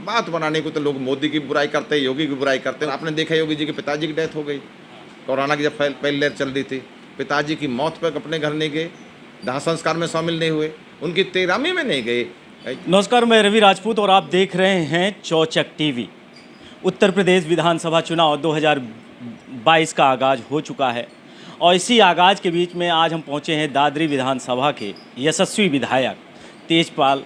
बात बनाने को तो लोग मोदी की बुराई करते हैं, योगी की बुराई करते हैं। आपने देखा योगी जी के पिताजी की डेथ हो गई, कोरोना की जब पहली लहर चल रही थी, पिताजी की मौत पर अपने घर नहीं गए, दाह संस्कार में शामिल नहीं हुए, उनकी तेरामी में नहीं गए। नमस्कार, मैं रवि राजपूत और आप देख रहे हैं चौचक टीवी। उत्तर प्रदेश विधानसभा चुनाव 2022 का आगाज़ हो चुका है और इसी आगाज़ के बीच में आज हम पहुंचे हैं दादरी विधानसभा के यशस्वी विधायक तेजपाल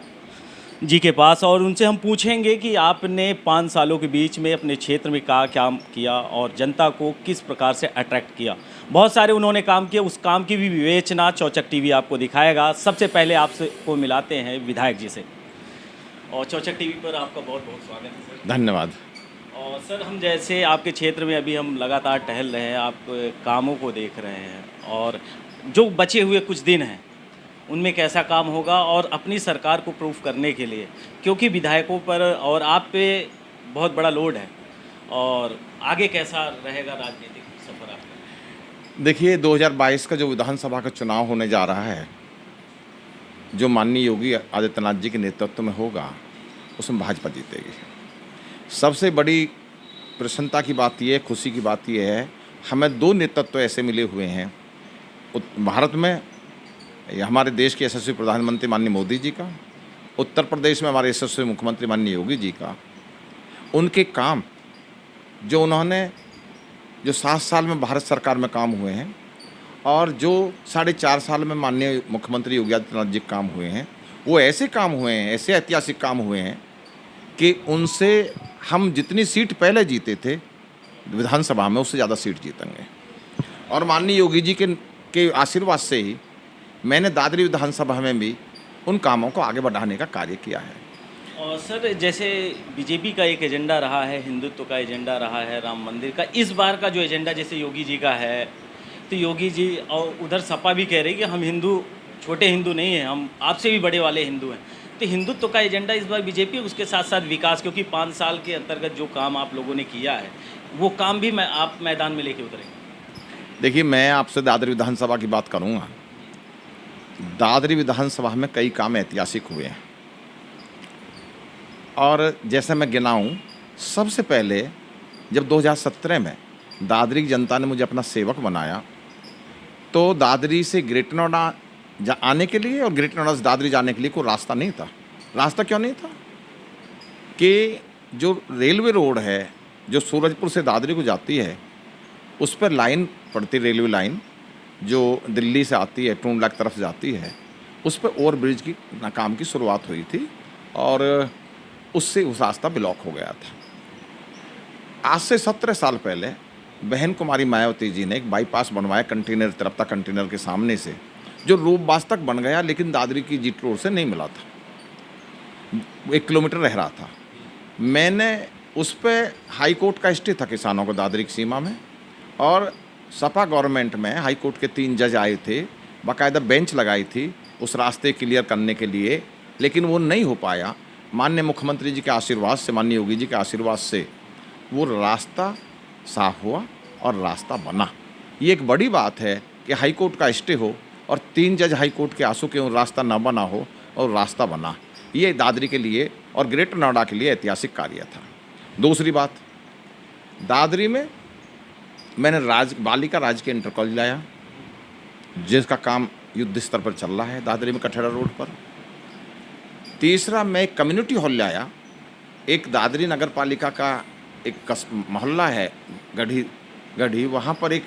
जी के पास और उनसे हम पूछेंगे कि आपने 5 सालों के बीच में अपने क्षेत्र में क्या काम किया और जनता को किस प्रकार से अट्रैक्ट किया। बहुत सारे उन्होंने काम किए, उस काम की भी विवेचना चौचक टीवी आपको दिखाएगा। सबसे पहले आपसे को मिलाते हैं विधायक जी से। और चौचक टीवी पर आपका बहुत बहुत स्वागत है सर। धन्यवाद। और सर, हम जैसे आपके क्षेत्र में अभी हम लगातार टहल रहे हैं, आप कामों को देख रहे हैं और जो बचे हुए कुछ दिन हैं उनमें कैसा काम होगा और अपनी सरकार को प्रूफ करने के लिए, क्योंकि विधायकों पर और आप पे बहुत बड़ा लोड है, और आगे कैसा रहेगा राजनीतिक सफर आपका? देखिए, 2022 का जो विधानसभा का चुनाव होने जा रहा है, जो माननीय योगी आदित्यनाथ जी के नेतृत्व में होगा, उसमें भाजपा जीतेगी। सबसे बड़ी प्रसन्नता की बात यह है, खुशी की बात यह है, हमें 2 नेतृत्व ऐसे मिले हुए हैं भारत में, हमारे देश के यशस्वी प्रधानमंत्री माननीय मोदी जी का, उत्तर प्रदेश में हमारे यशस्वी मुख्यमंत्री माननीय योगी जी का। उनके काम जो उन्होंने जो 7 साल में भारत सरकार में काम हुए हैं और जो 4.5 साल में माननीय मुख्यमंत्री योगी आदित्यनाथ जी काम हुए हैं, वो ऐसे काम हुए हैं, ऐसे ऐतिहासिक काम हुए हैं कि उनसे हम जितनी सीट पहले जीते थे विधानसभा में, उससे ज़्यादा सीट जीतेंगे। और माननीय योगी जी के आशीर्वाद से ही मैंने दादरी विधानसभा में भी उन कामों को आगे बढ़ाने का कार्य किया है। और सर, जैसे बीजेपी का एक एजेंडा रहा है, हिंदुत्व का एजेंडा रहा है, राम मंदिर का, इस बार का जो एजेंडा जैसे योगी जी का है, तो योगी जी और उधर सपा भी कह रही है कि हम हिंदू, छोटे हिंदू नहीं हैं, हम आपसे भी बड़े वाले हिंदू हैं। तो हिंदुत्व का एजेंडा इस बार बीजेपी, उसके साथ साथ विकास, क्योंकि 5 साल के अंतर्गत जो काम आप लोगों ने किया है वो काम भी आप मैदान में लेके उतरेंगे। देखिए, मैं आपसे दादरी विधानसभा की बात करूँगा। दादरी विधानसभा में कई काम ऐतिहासिक हुए हैं और जैसे मैं गिनाऊं, सबसे पहले जब 2017 में दादरी की जनता ने मुझे अपना सेवक बनाया, तो दादरी से ग्रेटर नोएडा आने के लिए और ग्रेटर नोएडा से दादरी जाने के लिए कोई रास्ता नहीं था। रास्ता क्यों नहीं था कि जो रेलवे रोड है जो सूरजपुर से दादरी को जाती है, उस पर लाइन पड़ती, रेलवे लाइन जो दिल्ली से आती है, टूंडला की तरफ जाती है, उस पर ओवर ब्रिज की काम की शुरुआत हुई थी और उससे उस रास्ता ब्लॉक हो गया था। आज से 17 साल पहले बहन कुमारी मायावती जी ने एक बाईपास बनवाया कंटेनर, तिरपता कंटेनर के सामने से, जो रूपबास तक बन गया, लेकिन दादरी की जीट रोड से नहीं मिला था, 1 किलोमीटर रह रहा था। मैंने उस पर हाई कोर्ट का स्टे था किसानों को दादरी की सीमा में, और सपा गवर्नमेंट में हाई कोर्ट के 3 जज आए थे, बाकायदा बेंच लगाई थी उस रास्ते क्लियर करने के लिए, लेकिन वो नहीं हो पाया। माननीय मुख्यमंत्री जी के आशीर्वाद से, माननीय योगी जी के आशीर्वाद से वो रास्ता साफ हुआ और रास्ता बना। ये एक बड़ी बात है कि हाई कोर्ट का स्टे हो और 3 जज हाई कोर्ट के आंसू के रास्ता ना बना हो और रास्ता बना। ये दादरी के लिए और ग्रेटर नोएडा के लिए ऐतिहासिक कार्य था। दूसरी बात, दादरी में मैंने बालिका राजकीय इंटर कॉलेज लाया, जिसका काम युद्ध स्तर पर चल रहा है दादरी में कठेड़ा रोड पर। तीसरा, मैं एक कम्युनिटी हॉल लाया। एक दादरी नगर पालिका का एक मोहल्ला है गढ़ी, वहाँ पर एक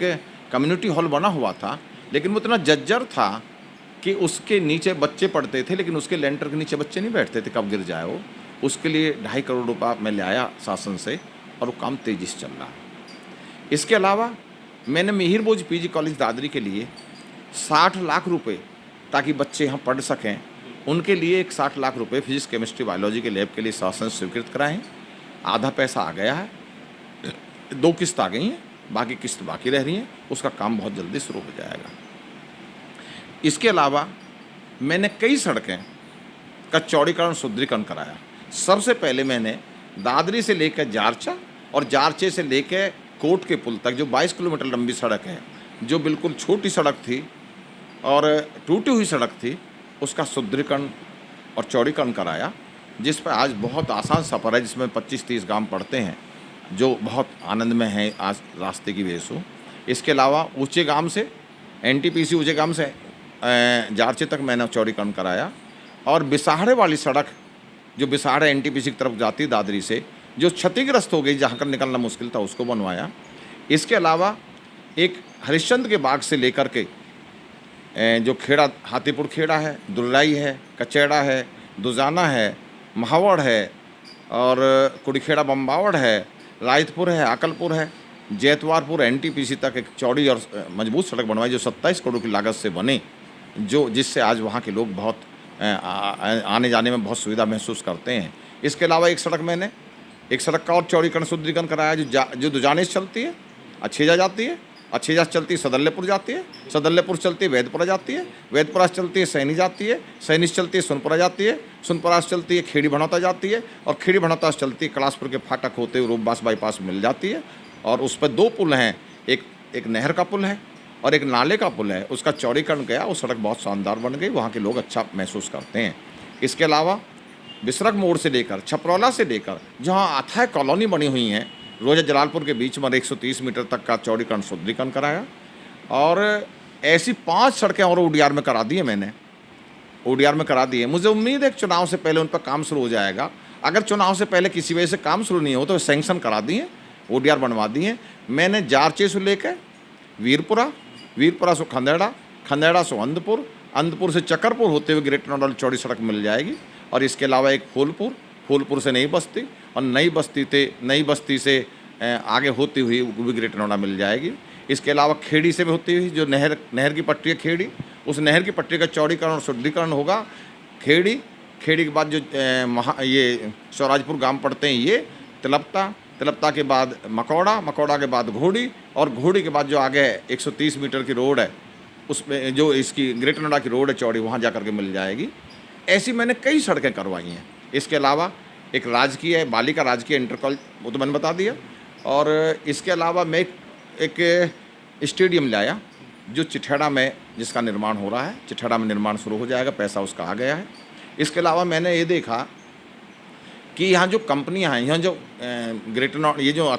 कम्युनिटी हॉल बना हुआ था, लेकिन वो इतना जर्जर था कि उसके नीचे बच्चे पढ़ते थे, लेकिन उसके लेंटर के नीचे बच्चे नहीं बैठते थे, कब गिर जाए वो। उसके लिए 2.5 करोड़ रुपया मैं ले आया शासन से और वो काम तेज़ी से चल रहा है। इसके अलावा मैंने मिहिर बोझ पीजी कॉलेज दादरी के लिए 60 लाख रुपए, ताकि बच्चे यहाँ पढ़ सकें, उनके लिए एक 60 लाख रुपए फिजिक्स, केमिस्ट्री, बायोलॉजी के लैब के लिए शासन स्वीकृत कराएं। आधा पैसा आ गया है, 2 किस्त आ गई हैं, बाकी किस्त बाकी रह रही हैं। उसका काम बहुत जल्दी शुरू हो जाएगा। इसके अलावा मैंने कई सड़कें का चौड़ीकरण, सुदृढ़ीकरण कराया। सबसे पहले मैंने दादरी से लेकर जारचा और जारचे से लेकर कोट के पुल तक, जो 22 किलोमीटर लंबी सड़क है, जो बिल्कुल छोटी सड़क थी और टूटी हुई सड़क थी, उसका सुदृढ़ीकरण और चौड़ीकरण कराया। जिस पर आज बहुत आसान सफ़र है, जिसमें 25-30 गांव पड़ते हैं, जो बहुत आनंद में हैं आज रास्ते की वजह से। इसके अलावा ऊँचे गांव से एनटीपीसी ऊँचे गांव से जारचे तक मैंने चौड़ीकरण कराया, और बिसाहड़े वाली सड़क जो बिसाहड़े एनटीपीसी की तरफ जाती है दादरी से, जो क्षतिग्रस्त हो गई, जहाँ कर निकलना मुश्किल था, उसको बनवाया। इसके अलावा एक हरिश्चंद्र के बाग से लेकर के जो खेड़ा, हाथीपुर खेड़ा है, दुर्राई है, कचेड़ा है, दुजाना है, महावड़ है, और कुड़ीखेड़ा बम्बावड़ है, रायतपुर है, अकलपुर है, जैतवारपुर एनटीपीसी तक एक चौड़ी और मजबूत सड़क बनवाई, जो 27 करोड़ की लागत से बने, जो जिससे आज वहाँ के लोग बहुत आने जाने में बहुत सुविधा महसूस करते हैं। इसके अलावा एक सड़क का और चौड़ीकरण सुदृढ़ीकरण कराया, जो दुजाने से चलती है, अच्छेजा जाती है, अच्छेजा से चलती है सदल्यपुर जाती है, सदल्यपुर चलती है वैदपुरा जाती है, वैदपुरा से चलती है सैनी जाती है, सैनी से चलती है सुनपुरा जाती है, सुनपुरा से चलती है खेड़ी भनौता जाती है, और खेड़ी भनौता से चलती है कलासपुर के फाटक होते हुए रूपबास बाईपास मिल जाती है। और उस पर 2 पुल हैं, एक नहर का पुल है और एक नाले का पुल है। उसका चौड़ीकरण गया, वो सड़क बहुत शानदार बन गई, वहाँ के लोग अच्छा महसूस करते हैं। इसके अलावा बिसरक मोड़ से लेकर छपरौला से लेकर जहाँ अथाह कॉलोनी बनी हुई हैं, रोजा जलालपुर के बीच में 130 मीटर तक का चौड़ीकरण सुदृढ़ीकरण कराया। और ऐसी 5 सड़कें और ओडीआर में करा दी है मैंने, ओडीआर में करा दी है। मुझे उम्मीद है कि चुनाव से पहले उन पर काम शुरू हो जाएगा। अगर चुनाव से पहले किसी वजह से काम शुरू नहीं हो तो सैंक्शन करा दिए, ओडीआर बनवा दिए मैंने। जारचे से लेकर वीरपुरा से खंदेड़ा से अंधपुर से चकरपुर होते हुए ग्रेटर नोएडा चौड़ी सड़क मिल जाएगी। और इसके अलावा एक फूलपुर से नई बस्ती, और नई बस्ती से आगे होती हुई भी ग्रेटर नोएडा मिल जाएगी। इसके अलावा खेड़ी से भी होती हुई जो नहर की पट्टी है खेड़ी, उस नहर की पट्टी का चौड़ीकरण और सुदृढ़ीकरण होगा। खेड़ी के बाद जो ये स्वराजपुर गांव पड़ते हैं, ये तिलपता के बाद मकौड़ा के बाद घोड़ी, और घोड़ी के बाद जो आगे 130 मीटर की रोड है, उसमें जो इसकी ग्रेटर नोएडा की रोड है चौड़ी, वहाँ जा कर के मिल जाएगी। ऐसी मैंने कई सड़कें करवाई हैं। इसके अलावा एक राजकीय बालिका राजकीय इंटर कॉलेज, वो तो मैंने बता दिया। और इसके अलावा मैं एक स्टेडियम लाया जो चिठेड़ा में, जिसका निर्माण हो रहा है, चिठेड़ा में निर्माण शुरू हो जाएगा, पैसा उसका आ गया है। इसके अलावा मैंने ये देखा कि यहाँ जो कंपनियाँ हैं, यहाँ जो ग्रेटर नोएडा, ये जो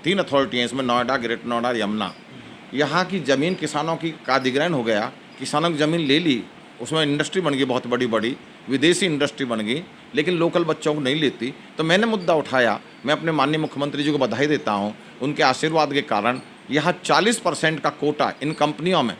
3 अथॉरिटी हैं, इसमें नोएडा, ग्रेटर नोएडा, यमुना, यहाँ की ज़मीन किसानों की का अधिग्रहण हो गया, किसानों की ज़मीन ले ली, उसमें इंडस्ट्री बन गई, बहुत बड़ी विदेशी इंडस्ट्री बन गई, लेकिन लोकल बच्चों को नहीं लेती। तो मैंने मुद्दा उठाया। मैं अपने माननीय मुख्यमंत्री जी को बधाई देता हूँ, उनके आशीर्वाद के कारण यहाँ 40% का कोटा इन कंपनियों में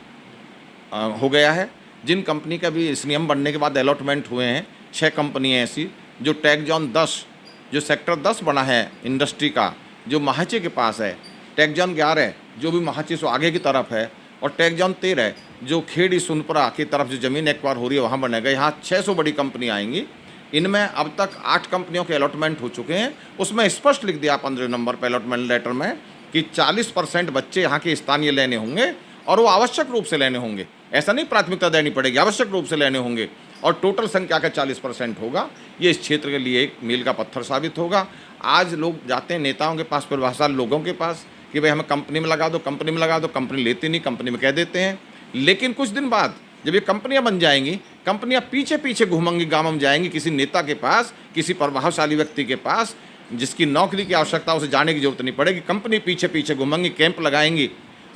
हो गया है। जिन कंपनी का भी इस नियम बनने के बाद अलॉटमेंट हुए हैं, 6 कंपनियाँ ऐसी, जो टैग जोन 10, जो सेक्टर 10 बना है इंडस्ट्री का, जो महाचे के पास है, टैग जोन 11 जो भी महाचे से आगे की तरफ है, और टैग जोन 13 जो खेड़ी सुनपुरा की तरफ जो ज़मीन एक्वायर हो रही है वहाँ बनेगा। यहाँ 600 बड़ी कंपनी आएंगी। इनमें अब तक 8 कंपनियों के अलॉटमेंट हो चुके हैं। उसमें स्पष्ट लिख दिया 15 नंबर पर अलॉटमेंट लेटर में कि 40% बच्चे यहाँ के स्थानीय लेने होंगे, और वो आवश्यक रूप से लेने होंगे। ऐसा नहीं प्राथमिकता देनी पड़ेगी, आवश्यक रूप से लेने होंगे, और टोटल संख्या का 40% होगा। ये इस क्षेत्र के लिए एक मील का पत्थर साबित होगा। आज लोग जाते हैं नेताओं के पास, प्रभावशाली लोगों के पास, कि भाई हमें कंपनी में लगा दो, कंपनी में लगा दो। कंपनी लेती नहीं, कंपनी में कह देते हैं। लेकिन कुछ दिन बाद जब ये कंपनियां बन जाएंगी, कंपनियां पीछे घूमेंगी, गाँव में जाएंगी, किसी नेता के पास, किसी प्रभावशाली व्यक्ति के पास, जिसकी नौकरी की आवश्यकता, उसे जाने की जरूरत नहीं पड़ेगी। कंपनी पीछे घूमेंगी, कैंप लगाएंगी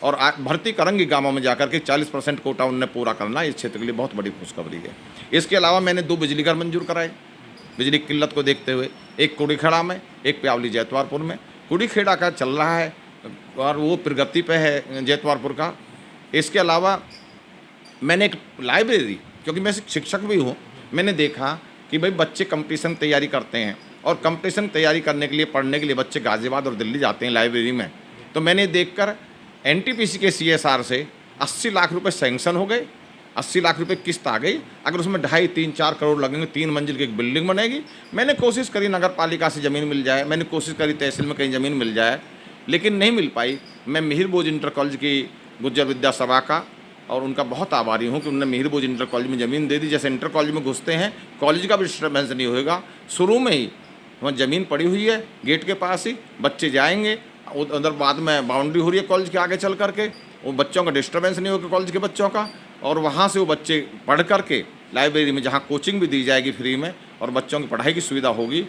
और भर्ती करेंगी गाँवों में जाकर के। 40% कोटा उनने पूरा करना, इस क्षेत्र के लिए बहुत बड़ी खुशखबरी है। इसके अलावा मैंने 2 बिजली घर मंजूर कराए, बिजली की किल्लत को देखते हुए, एक कुड़ीखेड़ा में, एक प्यावली जैतवारपुर में। कुड़ीखेड़ा का चल रहा है और वो प्रगति पे है जैतवारपुर का। इसके अलावा मैंने एक लाइब्रेरी, क्योंकि मैं शिक्षक भी हूँ, मैंने देखा कि भाई बच्चे कंपटीशन तैयारी करते हैं, और कंपटीशन तैयारी करने के लिए, पढ़ने के लिए बच्चे गाज़ियाबाद और दिल्ली जाते हैं लाइब्रेरी में। तो मैंने देखकर एनटीपीसी के CSR से 80 लाख रुपए सैंक्शन हो गए, 80 लाख रुपए किस्त आ गई। अगर उसमें 2.5, 3, 4 करोड़ लगेंगे, 3 मंजिल की एक बिल्डिंग बनेगी। मैंने कोशिश करी नगर पालिका से ज़मीन मिल जाए, मैंने कोशिश करी तहसील में कहीं ज़मीन मिल जाए, लेकिन नहीं मिल पाई। मैं मिहिरभोज इंटर कॉलेज की गुज्जर विद्या सभा का और उनका बहुत आभारी हूँ कि उन्होंने मिहिरभोज इंटर कॉलेज में ज़मीन दे दी। जैसे इंटर कॉलेज में घुसते हैं, कॉलेज का भी डिस्टर्बेंस नहीं होएगा, शुरू में ही वहाँ ज़मीन पड़ी हुई है, गेट के पास ही बच्चे जाएंगे, उधर बाद में बाउंड्री हो रही है कॉलेज के आगे चल करके, वो बच्चों का डिस्टर्बेंस नहीं होगा कॉलेज के बच्चों का, और वहाँ से वो बच्चे पढ़ करके लाइब्रेरी में जहाँ कोचिंग भी दी जाएगी फ्री में और बच्चों की पढ़ाई की सुविधा होगी,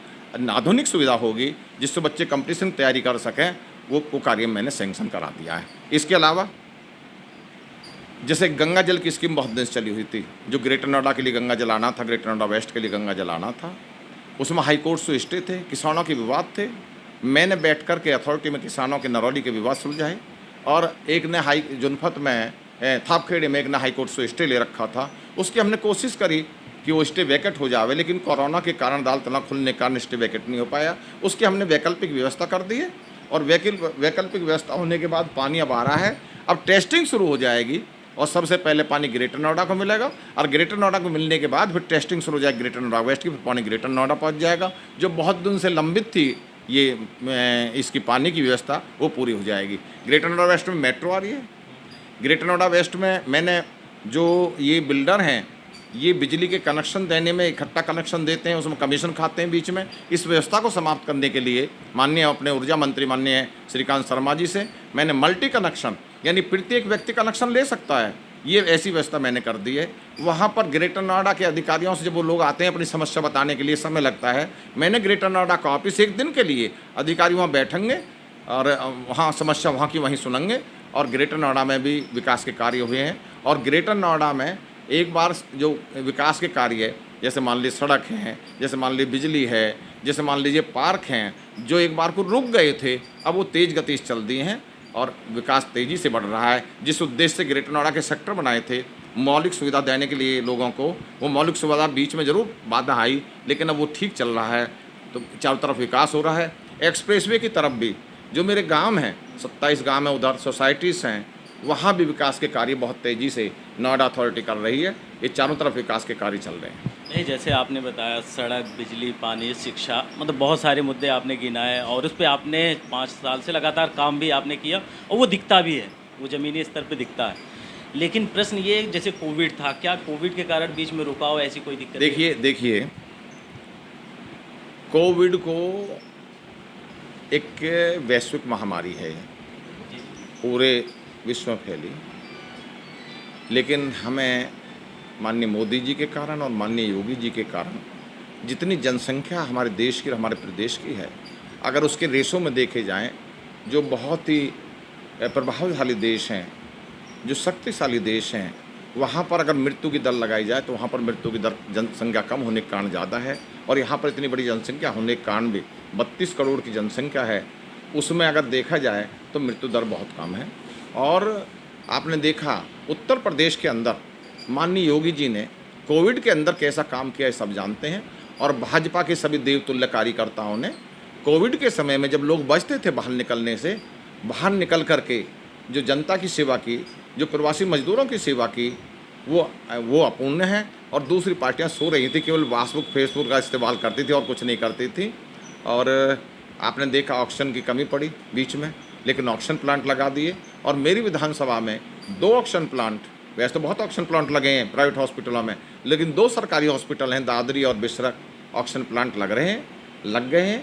आधुनिक सुविधा होगी जिससे बच्चे कंपटीशन तैयारी कर सकें, वो कार्य मैंने सैंक्शन करा दिया है। इसके अलावा जैसे गंगा जल की स्कीम बहुत दिन से चली हुई थी, जो ग्रेटर नोएडा के लिए गंगा जल आना था, ग्रेटर नोएडा वेस्ट के लिए गंगा जल आना था, उसमें हाई कोर्ट से स्टे थे, किसानों के विवाद थे। मैंने बैठ कर के अथॉरिटी में किसानों के नरौली के विवाद सुलझाए और एक ने हाई जुनफत में थापखेड़े में एक ने हाई कोर्ट से स्टे ले रखा था। उसकी हमने कोशिश करी कि वो स्टे वैकेट हो जावे, लेकिन कोरोना के कारण अदालत न खुलने के कारण स्टे वैकेट नहीं हो पाया। उसकी हमने वैकल्पिक व्यवस्था कर दी है और वैकल्पिक व्यवस्था होने के बाद पानी अब आ रहा है। अब टेस्टिंग शुरू हो जाएगी और सबसे पहले पानी ग्रेटर नोएडा को मिलेगा और ग्रेटर नोएडा को मिलने के बाद फिर टेस्टिंग शुरू हो जाएगी ग्रेटर नोएडा वेस्ट की, फिर पानी ग्रेटर नोएडा पहुंच जाएगा। जो बहुत दिन से लंबित थी ये इसकी पानी की व्यवस्था, वो पूरी हो जाएगी। ग्रेटर नोएडा वेस्ट में मेट्रो आ रही है। ग्रेटर नोएडा वेस्ट में मैंने जो ये बिल्डर हैं, ये बिजली के कनेक्शन देने में इकट्ठा कनेक्शन देते हैं, उसमें कमीशन खाते हैं बीच में। इस व्यवस्था को समाप्त करने के लिए माननीय अपने ऊर्जा मंत्री माननीय श्रीकांत शर्मा जी से मैंने मल्टी कनेक्शन, यानी प्रत्येक व्यक्ति कनेक्शन ले सकता है, ये ऐसी व्यवस्था मैंने कर दी है। वहाँ पर ग्रेटर नोएडा के अधिकारियों से जब वो लोग आते हैं अपनी समस्या बताने के लिए, समय लगता है, मैंने ग्रेटर नोएडा का ऑफिस एक दिन के लिए अधिकारी वहाँ बैठेंगे और वहाँ समस्या वहाँ की वहीं सुनेंगे। और ग्रेटर नोएडा में भी विकास के कार्य हुए हैं और ग्रेटर नोएडा में एक बार जो विकास के कार्य है, जैसे मान लीजिए सड़क हैं, जैसे मान लीजिए बिजली है, जैसे मान लीजिए पार्क हैं, जो एक बार को रुक गए थे, अब वो तेज़ गति से चल दिए हैं और विकास तेज़ी से बढ़ रहा है। जिस उद्देश्य से ग्रेटर नोएडा के सेक्टर बनाए थे, मौलिक सुविधा देने के लिए लोगों को, वो मौलिक सुविधा बीच में ज़रूर बाधा आई, लेकिन अब वो ठीक चल रहा है। तो चारों तरफ विकास हो रहा है। एक्सप्रेसवे की तरफ भी जो मेरे गांव हैं, 27 गांव हैं, उधर सोसाइटीज़ हैं, वहाँ भी विकास के कार्य बहुत तेज़ी से नोएडा अथॉरिटी कर रही है। ये चारों तरफ विकास के कार्य चल रहे हैं। नहीं, जैसे आपने बताया सड़क, बिजली, पानी, शिक्षा, मतलब बहुत सारे मुद्दे आपने गिनाए और उस पर आपने 5 साल से लगातार काम भी आपने किया और वो दिखता भी है, वो ज़मीनी स्तर पे दिखता है। लेकिन प्रश्न ये, जैसे कोविड था, क्या कोविड के कारण बीच में रुका हो, ऐसी कोई दिक्कत? देखिए कोविड को एक वैश्विक महामारी है, पूरे विश्व में फैली, लेकिन हमें माननीय मोदी जी के कारण और माननीय योगी जी के कारण जितनी जनसंख्या हमारे देश की, हमारे प्रदेश की है, अगर उसके रेशों में देखे जाएं, जो बहुत ही प्रभावशाली देश हैं, जो शक्तिशाली देश हैं, वहाँ पर अगर मृत्यु की दर लगाई जाए तो वहाँ पर मृत्यु की दर जनसंख्या कम होने के कारण ज़्यादा है। और यहाँ पर इतनी बड़ी जनसंख्या होने के कारण भी 32 करोड़ की जनसंख्या है, उसमें अगर देखा जाए तो मृत्यु दर बहुत कम है। और आपने देखा उत्तर प्रदेश के अंदर माननीय योगी जी ने कोविड के अंदर कैसा काम किया है, सब जानते हैं। और भाजपा के सभी देवतुल्य कार्यकर्ताओं ने कोविड के समय में जब लोग बचते थे बाहर निकलने से, बाहर निकल कर के जो जनता की सेवा की, जो प्रवासी मजदूरों की सेवा की, वो अपूर्ण है। और दूसरी पार्टियां सो रही थी, केवल फेसबुक का इस्तेमाल करती थी और कुछ नहीं करती थी। और आपने देखा ऑक्सीजन की कमी पड़ी बीच में, लेकिन ऑक्सीजन प्लांट लगा दिए। और मेरी विधानसभा में 2 ऑक्सीजन प्लांट, वैसे तो बहुत ऑक्सीजन प्लांट लगे हैं प्राइवेट हॉस्पिटलों में, लेकिन 2 सरकारी हॉस्पिटल हैं, दादरी और बिसरक, ऑक्सीजन प्लांट लग गए हैं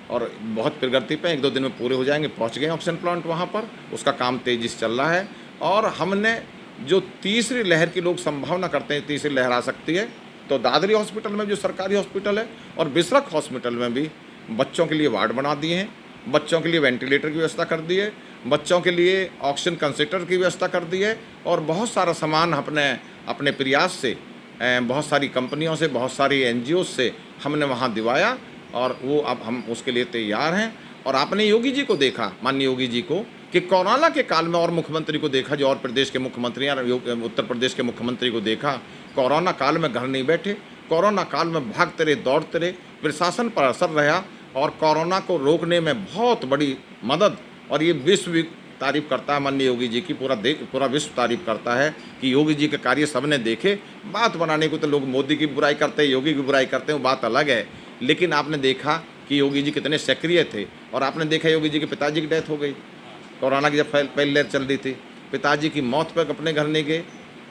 और बहुत प्रगति पे, 1-2 दिन में पूरे हो जाएंगे। पहुंच गए ऑक्सीजन प्लांट वहां पर, उसका काम तेज़ी से चल रहा है। और हमने जो तीसरी लहर की लोग संभावना करते हैं, तीसरी लहर आ सकती है, तो दादरी हॉस्पिटल में जो सरकारी हॉस्पिटल है और बिसरक हॉस्पिटल में भी बच्चों के लिए वार्ड बना दिए हैं, बच्चों के लिए वेंटिलेटर की व्यवस्था कर दी है, बच्चों के लिए ऑक्सीजन कंसंट्रेटर की व्यवस्था कर दी है। और बहुत सारा सामान अपने प्रयास से, बहुत सारी कंपनियों से, बहुत सारी NGO से हमने वहाँ दिवाया और वो अब हम उसके लिए तैयार हैं। और आपने योगी जी को देखा, माननीय योगी जी को, कि कोरोना के काल में, और मुख्यमंत्री को देखा, जो और प्रदेश के मुख्यमंत्री हैं, उत्तर प्रदेश के मुख्यमंत्री को देखा, कोरोना काल में घर नहीं बैठे, कोरोना काल में भागते रहे, दौड़ते रहे, प्रशासन पर असर रहा और कोरोना को रोकने में बहुत बड़ी मदद। और ये विश्व भी तारीफ़ करता है माननीय योगी जी की, पूरा विश्व तारीफ़ करता है कि योगी जी के कार्य सबने देखे। बात बनाने को तो लोग मोदी की बुराई करते हैं, योगी की बुराई करते हैं, वो बात अलग है, लेकिन आपने देखा कि योगी जी कितने सक्रिय थे। और आपने देखा योगी जी के पिताजी की डेथ हो गई, कोरोना की जब पहली लहर चल रही थी, पिताजी की मौत पर अपने घर नहीं गए,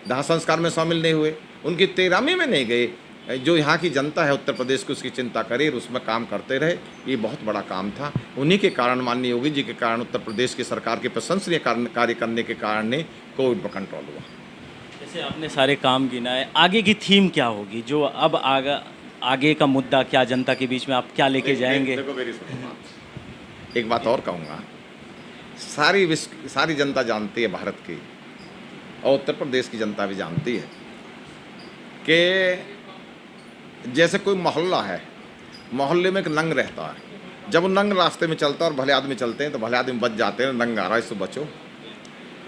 दाह संस्कार में शामिल नहीं हुए, उनकी 13वीं में नहीं गए। जो यहाँ की जनता है उत्तर प्रदेश की, उसकी चिंता करे, उसमें काम करते रहे, ये बहुत बड़ा काम था। उन्हीं के कारण, माननीय योगी जी के कारण, उत्तर प्रदेश की सरकार के प्रशंसनीय कार्य करने के कारण ने कोविड पर कंट्रोल हुआ। जैसे आपने सारे काम गिनाए, आगे की थीम क्या होगी जो अब आगे का मुद्दा क्या, जनता के बीच में आप क्या लेके जाएंगे? देखो मेरी सुनो बात, एक बात और कहूँगा। सारी जनता जानती है भारत की, और उत्तर प्रदेश की जनता भी जानती है कि जैसे कोई मोहल्ला है, मोहल्ले में एक नंग रहता है। जब वो नंग रास्ते में चलता है और भले आदमी चलते हैं तो भले आदमी बच जाते हैं, नंग आ रहा है इससे बचो।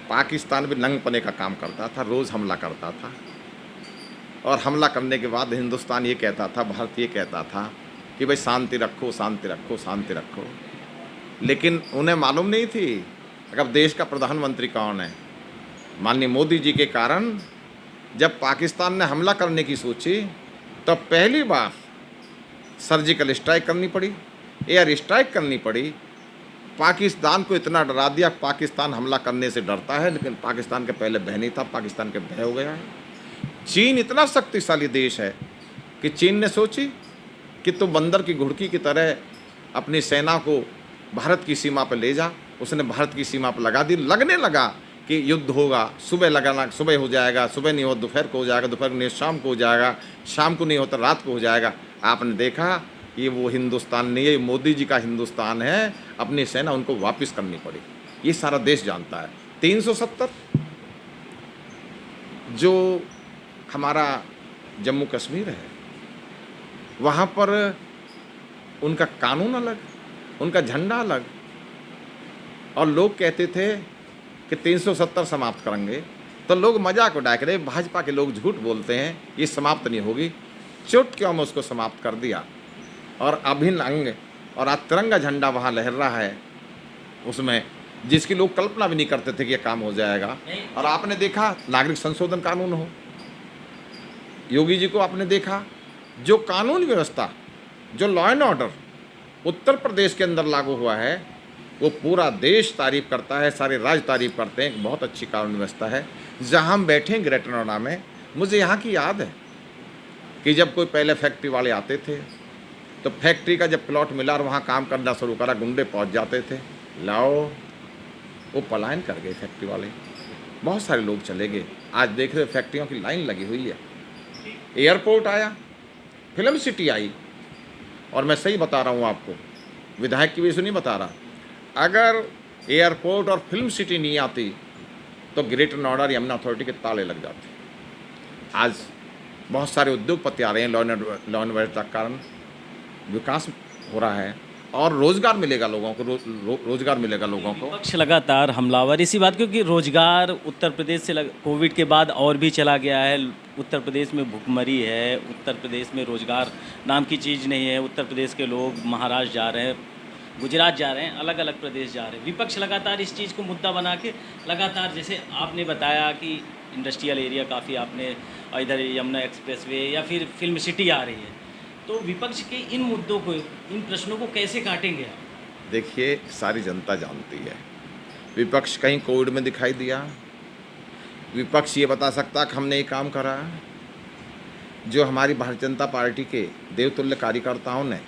पाकिस्तान भी नंग पने का काम करता था, रोज़ हमला करता था, और हमला करने के बाद हिंदुस्तान ये कहता था, भारत ये कहता था कि भाई शांति रखो, शांति रखो, शांति रखो। लेकिन उन्हें मालूम नहीं थी अगर देश का प्रधानमंत्री कौन है। माननीय मोदी जी के कारण जब पाकिस्तान ने हमला करने की सोची तो पहली बार सर्जिकल स्ट्राइक करनी पड़ी, एयर स्ट्राइक करनी पड़ी। पाकिस्तान को इतना डरा दिया, पाकिस्तान हमला करने से डरता है, लेकिन पाकिस्तान के पहले भय नहीं था, पाकिस्तान के भय हो गया है। चीन इतना शक्तिशाली देश है कि चीन ने सोची कि तो बंदर की घुड़की की तरह अपनी सेना को भारत की सीमा पर ले जा। उसने भारत की सीमा पर लगा दी। लगने लगा कि युद्ध होगा, सुबह लगाना, सुबह हो जाएगा, सुबह नहीं हो दोपहर को हो जाएगा, दोपहर नहीं शाम को हो जाएगा, शाम को नहीं हो तो रात को हो जाएगा। आपने देखा ये वो हिंदुस्तान नहीं है, ये मोदी जी का हिंदुस्तान है। अपनी सेना उनको वापस करनी पड़ी, ये सारा देश जानता है। 370 जो हमारा जम्मू कश्मीर है, वहाँ पर उनका कानून अलग, उनका झंडा अलग, और लोग कहते थे कि 370 समाप्त करेंगे, तो लोग मजाक उड़ा के, भाजपा के लोग झूठ बोलते हैं, ये समाप्त नहीं होगी। चुटकियों में उसको समाप्त कर दिया, और अभिन्न अंग और आज तिरंगा झंडा वहाँ लहर रहा है उसमें, जिसकी लोग कल्पना भी नहीं करते थे कि ये काम हो जाएगा। और आपने देखा नागरिक संशोधन कानून हो, योगी जी को आपने देखा, जो कानून व्यवस्था, जो law and order Uttar Pradesh के अंदर लागू हुआ है, वो पूरा देश तारीफ करता है, सारे राज्य तारीफ करते हैं। बहुत अच्छी कानून व्यवस्था है। जहाँ हम बैठे हैं ग्रेटर नोएडा में, मुझे यहाँ की याद है कि जब कोई पहले फैक्ट्री वाले आते थे तो फैक्ट्री का जब प्लॉट मिला और वहाँ काम करना शुरू करा, गुंडे पहुँच जाते थे, लाओ, वो पलायन कर गए फैक्ट्री वाले, बहुत सारे लोग चले गए। आज देख रहे फैक्ट्रियों की लाइन लगी हुई है। एयरपोर्ट आया, फिल्म सिटी आई, और मैं सही बता रहा हूँ आपको, विधायक की वजह से नहीं बता रहा। अगर एयरपोर्ट और फिल्म सिटी नहीं आती तो ग्रेटर नोएडा यमुना अथॉरिटी के ताले लग जाते। आज बहुत सारे उद्योगपति आ रहे हैं, लॉ एंड ऑर्डर के कारण विकास हो रहा है, और रोजगार मिलेगा लोगों को, रोजगार मिलेगा लोगों को। विपक्ष लगातार हमलावर इसी बात, क्योंकि रोजगार उत्तर प्रदेश से कोविड के बाद और भी चला गया है। उत्तर प्रदेश में भुखमरी है, उत्तर प्रदेश में रोजगार नाम की चीज़ नहीं है। उत्तर प्रदेश के लोग महाराष्ट्र जा रहे हैं, गुजरात जा रहे हैं, अलग अलग प्रदेश जा रहे हैं। विपक्ष लगातार इस चीज़ को मुद्दा बना के लगातार, जैसे आपने बताया कि इंडस्ट्रियल एरिया काफ़ी, आपने इधर यमुना एक्सप्रेसवे या फिर फिल्म सिटी आ रही है, तो विपक्ष के इन मुद्दों को, इन प्रश्नों को कैसे काटेंगे आप? देखिए, सारी जनता जानती है विपक्ष कहीं कोविड में दिखाई दिया? विपक्ष ये बता सकता कि हमने ये काम करा? जो हमारी भारतीय जनता पार्टी के देवतुल्य कार्यकर्ताओं ने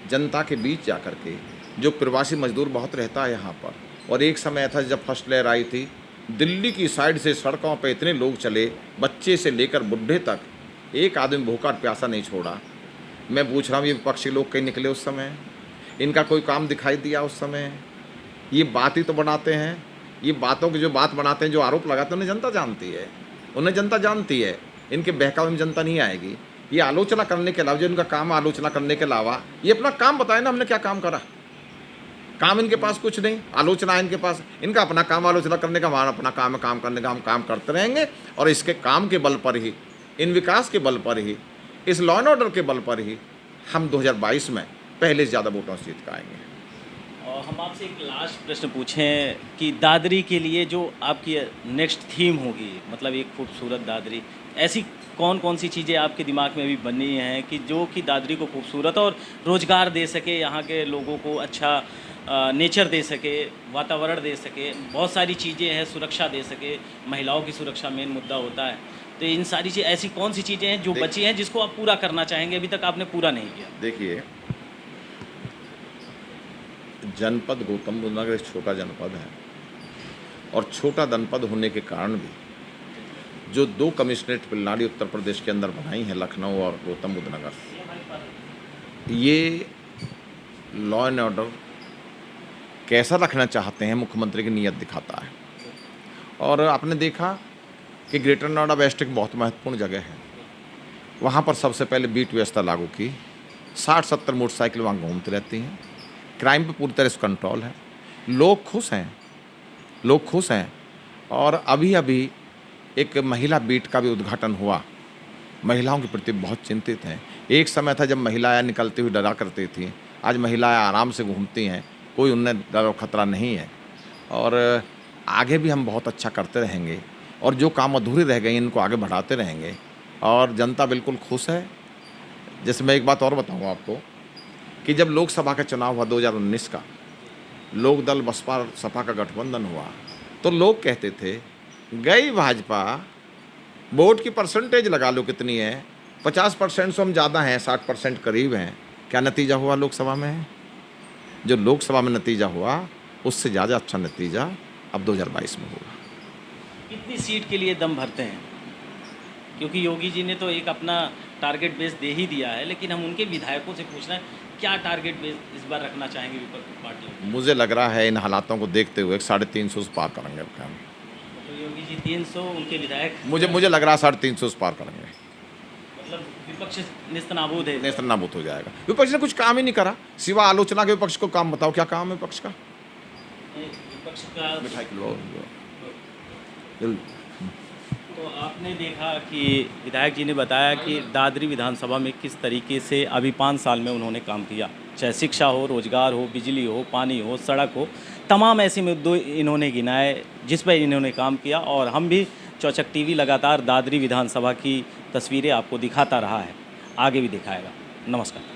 जनता के बीच जा कर के, जो प्रवासी मजदूर बहुत रहता है यहाँ पर, और एक समय था जब फर्स्ट लहर आई थी, दिल्ली की साइड से सड़कों पे इतने लोग चले, बच्चे से लेकर बुढ़े तक, एक आदमी भूखा प्यासा नहीं छोड़ा। मैं पूछ रहा हूँ, ये विपक्षी लोग कहीं निकले उस समय? इनका कोई काम दिखाई दिया उस समय? ये बात ही तो बनाते हैं, ये बातों की जो बात बनाते हैं, जो आरोप लगाते हैं, उन्हें जनता जानती है, उन्हें जनता जानती है। इनके बहकावे में जनता नहीं आएगी। ये आलोचना करने के अलावा, जो इनका काम आलोचना करने के अलावा, ये अपना काम बताए ना, हमने क्या काम करा। काम इनके पास कुछ नहीं, आलोचना इनके पास, इनका अपना काम आलोचना करने का, हमारा अपना काम है काम करने का। हम काम करते रहेंगे, और इसके काम के बल पर ही, इन विकास के बल पर ही, इस लॉ एंड ऑर्डर के बल पर ही हम 2022 में पहले से ज़्यादा वोटों से जीत के आएंगे। और हम आपसे एक लास्ट प्रश्न पूछें कि दादरी के लिए जो आपकी नेक्स्ट थीम होगी, मतलब एक खूबसूरत दादरी, ऐसी कौन कौन सी चीज़ें आपके दिमाग में भी बनी हैं कि जो कि दादरी को खूबसूरत और रोज़गार दे सके, यहाँ के लोगों को अच्छा नेचर दे सके, वातावरण दे सके, बहुत सारी चीज़ें हैं, सुरक्षा दे सके। महिलाओं की सुरक्षा मेन मुद्दा होता है। तो इन सारी चीज़, ऐसी कौन सी चीज़ें हैं जो बची हैं जिसको आप पूरा करना चाहेंगे, अभी तक आपने पूरा नहीं किया? देखिए, जनपद गौतम बुद्ध नगर एक छोटा जनपद है, और छोटा जनपद होने के कारण भी जो 2 कमिश्नरेट पिल्लाड़ी उत्तर प्रदेश के अंदर बनाई हैं, लखनऊ और गौतम बुद्ध नगर, ये लॉ एंड ऑर्डर कैसा रखना चाहते हैं मुख्यमंत्री की नीयत दिखाता है। और आपने देखा कि ग्रेटर नोएडा वेस्ट एक बहुत महत्वपूर्ण जगह है, वहाँ पर सबसे पहले बीट व्यवस्था लागू की। 60-70 मोटरसाइकिल वहाँ घूमती रहती हैं, क्राइम पे पूरी तरह से कंट्रोल है, लोग खुश हैं। और अभी अभी एक महिला बीट का भी उद्घाटन हुआ। महिलाओं के प्रति बहुत चिंतित हैं। एक समय था जब महिलाएं निकलती हुई डरा करती थी, आज महिलाएं आराम से घूमती हैं, कोई उन्हें डर और खतरा नहीं है। और आगे भी हम बहुत अच्छा करते रहेंगे और जो काम अधूरे रह गए इनको आगे बढ़ाते रहेंगे और जनता बिल्कुल खुश है। जैसे मैं एक बात और बताऊँ आपको कि जब लोकसभा का चुनाव हुआ 2019 का, लोक दल बसपा सपा का गठबंधन हुआ, तो लोग कहते थे गई भाजपा, वोट की परसेंटेज लगा लो कितनी है, 50% से हम ज़्यादा हैं, 60% करीब हैं। क्या नतीजा हुआ लोकसभा में? जो लोकसभा में नतीजा हुआ उससे ज़्यादा अच्छा नतीजा अब 2022 में होगा। कितनी सीट के लिए दम भरते हैं? क्योंकि योगी जी ने तो एक अपना टारगेट बेस दे ही दिया है, लेकिन हम उनके विधायकों से पूछना है क्या टारगेट बेस इस बार रखना चाहेंगे विपक्ष पार्टी? मुझे लग रहा है इन हालातों को देखते हुए 350 पार करेंगे अब हम। तो योगी जी 300, उनके विधायक मुझे लग रहा है 350 पार करेंगे। मतलब विपक्ष नेस्तनाबूद है। नेस्तनाबूद हो जाएगा। विपक्ष ने कुछ काम ही नहीं करा सिवा आलोचना के। विपक्ष को काम बताओ, क्या काम है विपक्ष का? विपक्ष का मिठाई खिलवाओ। तो आपने देखा कि विधायक जी ने बताया कि दादरी विधानसभा में किस तरीके से अभी 5 साल में उन्होंने काम किया, चाहे शिक्षा हो, रोजगार हो, बिजली हो, पानी हो, सड़क हो, तमाम ऐसे मुद्दे इन्होंने गिनाए जिस पर इन्होंने काम किया। और हम भी चौचक टीवी लगातार दादरी विधानसभा की तस्वीरें आपको दिखाता रहा है, आगे भी दिखाएगा। नमस्कार।